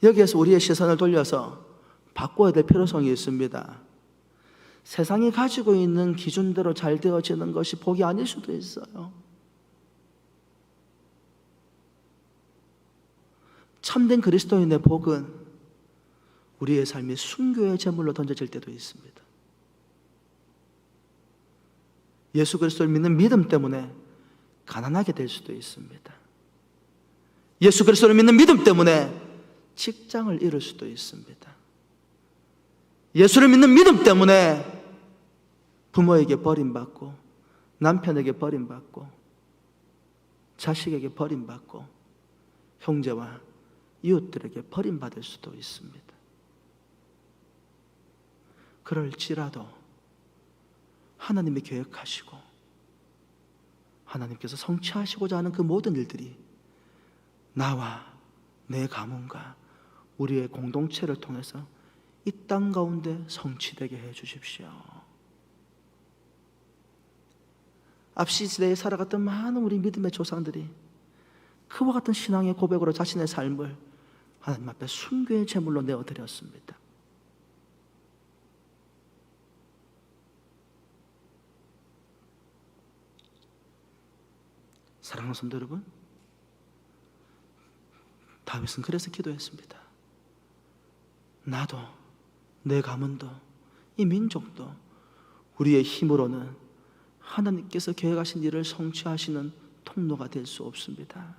여기에서 우리의 시선을 돌려서 바꿔야 될 필요성이 있습니다. 세상이 가지고 있는 기준대로 잘 되어지는 것이 복이 아닐 수도 있어요. 참된 그리스도인의 복은 우리의 삶이 순교의 제물로 던져질 때도 있습니다. 예수 그리스도를 믿는 믿음 때문에 가난하게 될 수도 있습니다. 예수 그리스도를 믿는 믿음 때문에 직장을 잃을 수도 있습니다. 예수를 믿는 믿음 때문에 부모에게 버림받고, 남편에게 버림받고, 자식에게 버림받고, 형제와 이웃들에게 버림받을 수도 있습니다. 그럴지라도 하나님이 계획하시고 하나님께서 성취하시고자 하는 그 모든 일들이 나와 내 가문과 우리의 공동체를 통해서 이 땅 가운데 성취되게 해 주십시오. 앞시 시대에 살아갔던 많은 우리 믿음의 조상들이 그와 같은 신앙의 고백으로 자신의 삶을 하나님 앞에 순교의 제물로 내어드렸습니다. 사랑하는 성도 여러분, 다윗은 그래서 기도했습니다. 나도, 내 가문도, 이 민족도 우리의 힘으로는 하나님께서 계획하신 일을 성취하시는 통로가 될 수 없습니다.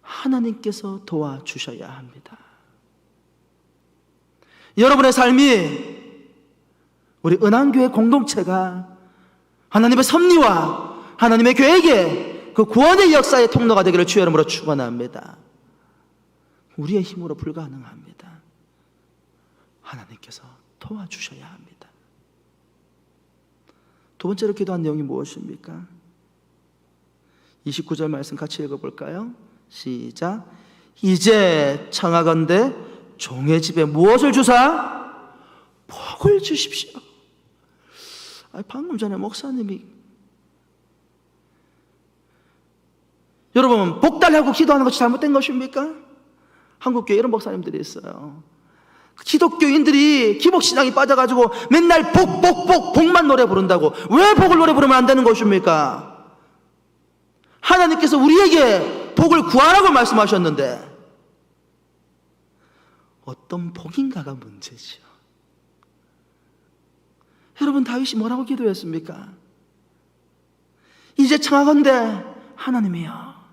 하나님께서 도와주셔야 합니다. 여러분의 삶이, 우리 은한교회 공동체가 하나님의 섭리와 하나님의 계획에 그 구원의 역사의 통로가 되기를 주의 이름으로 축원합니다. 우리의 힘으로 불가능합니다. 하나님께서 도와주셔야 합니다. 두 번째로 기도한 내용이 무엇입니까? 29절 말씀 같이 읽어볼까요? 시작. 이제 청하건대 종의 집에 무엇을 주사? 복을 주십시오. 방금 전에 목사님이, 여러분, 복 달라고 기도하는 것이 잘못된 것입니까? 한국교회 이런 목사님들이 있어요. 기독교인들이 기복신앙이 빠져가지고 맨날 복만 노래 부른다고. 왜 복을 노래 부르면 안 되는 것입니까? 하나님께서 우리에게 복을 구하라고 말씀하셨는데 어떤 복인가가 문제죠. 여러분, 다윗이 뭐라고 기도했습니까? 이제 청하건대 하나님이여,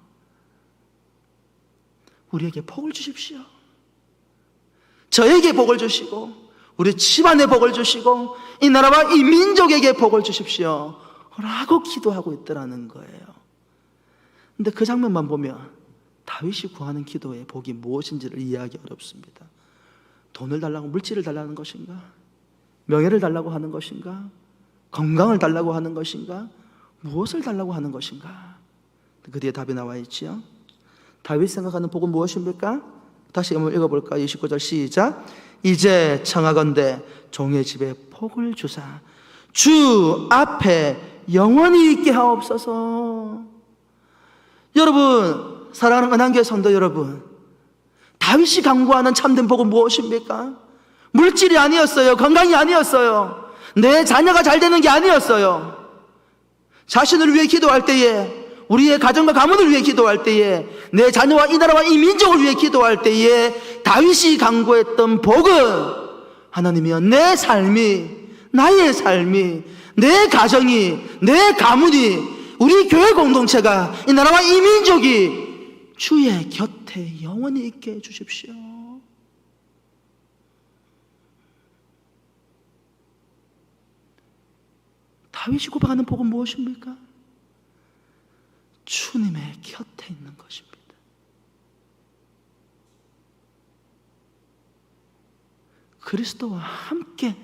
우리에게 복을 주십시오. 저에게 복을 주시고 우리 집안에 복을 주시고 이 나라와 이 민족에게 복을 주십시오 라고 기도하고 있더라는 거예요. 근데 그 장면만 보면 다윗이 구하는 기도의 복이 무엇인지를 이해하기 어렵습니다. 돈을 달라고, 물질을 달라는 것인가? 명예를 달라고 하는 것인가? 건강을 달라고 하는 것인가? 무엇을 달라고 하는 것인가? 그 뒤에 답이 나와 있지요. 다윗이 생각하는 복은 무엇입니까? 다시 한번 읽어볼까요? 29절 시작. 이제 청하건대 종의 집에 복을 주사 주 앞에 영원히 있게 하옵소서. 여러분, 사랑하는 은한교회 성도 여러분, 다윗이 강구하는 참된 복은 무엇입니까? 물질이 아니었어요. 건강이 아니었어요. 내 자녀가 잘 되는 게 아니었어요. 자신을 위해 기도할 때에, 우리의 가정과 가문을 위해 기도할 때에, 내 자녀와 이 나라와 이 민족을 위해 기도할 때에 다윗이 강구했던 복은 하나님이여, 내 삶이, 나의 삶이, 내 가정이, 내 가문이, 우리 교회 공동체가, 이 나라와 이 민족이 주의 곁에 영원히 있게 해주십시오. 다윗이 고백하는 복은 무엇입니까? 주님의 곁에 있는 것입니다. 그리스도와 함께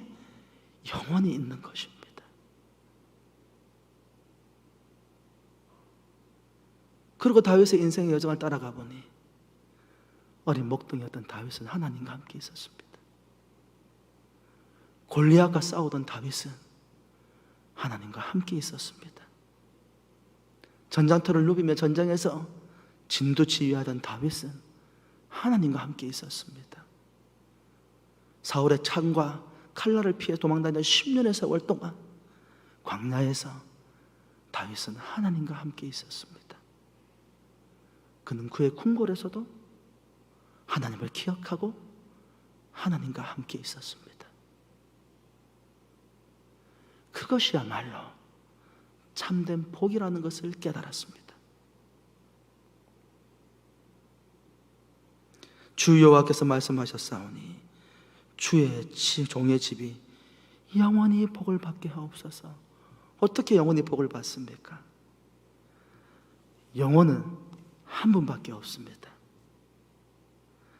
영원히 있는 것입니다. 그리고 다윗의 인생의 여정을 따라가 보니 어린 목동이었던 다윗은 하나님과 함께 있었습니다. 골리앗과 싸우던 다윗은 하나님과 함께 있었습니다. 전장터를 누비며 전장에서 진두지휘하던 다윗은 하나님과 함께 있었습니다. 사울의 창과 칼날을 피해 도망다니던 10년의 세월 동안 광야에서 다윗은 하나님과 함께 있었습니다. 그는 그의 궁궐에서도 하나님을 기억하고 하나님과 함께 있었습니다. 그것이야말로 참된 복이라는 것을 깨달았습니다. 주 여호와께서 말씀하셨사오니 주의 종의 집이 영원히 복을 받게 하옵소서. 어떻게 영원히 복을 받습니까? 영혼은 한 분밖에 없습니다.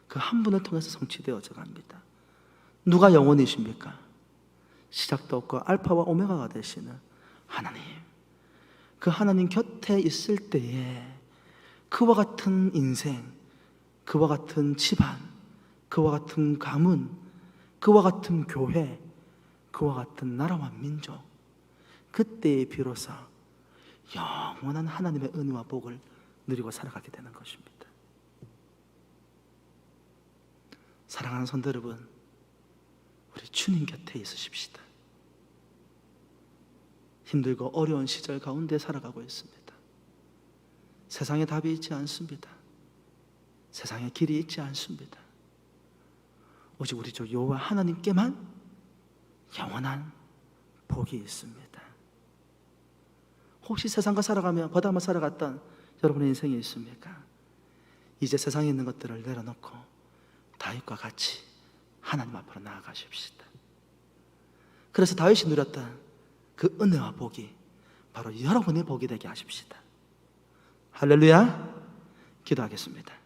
그 한 분을 통해서 성취되어져 갑니다. 누가 영혼이십니까? 시작도 없고 알파와 오메가가 되시는 하나님. 그 하나님 곁에 있을 때에 그와 같은 인생, 그와 같은 집안, 그와 같은 가문, 그와 같은 교회, 그와 같은 나라와 민족, 그때에 비로소 영원한 하나님의 은혜와 복을 누리고 살아가게 되는 것입니다. 사랑하는 성도 여러분, 우리 주님 곁에 있으십시다. 힘들고 어려운 시절 가운데 살아가고 있습니다. 세상에 답이 있지 않습니다. 세상에 길이 있지 않습니다. 오직 우리 주 여호와 하나님께만 영원한 복이 있습니다. 혹시 세상과 살아가며 보다만 살아갔던 여러분의 인생이 있습니까? 이제 세상에 있는 것들을 내려놓고 다윗과 같이 하나님 앞으로 나아가십시다. 그래서 다윗이 누렸던 그 은혜와 복이 바로 여러분의 복이 되게 하십시다. 할렐루야. 기도하겠습니다.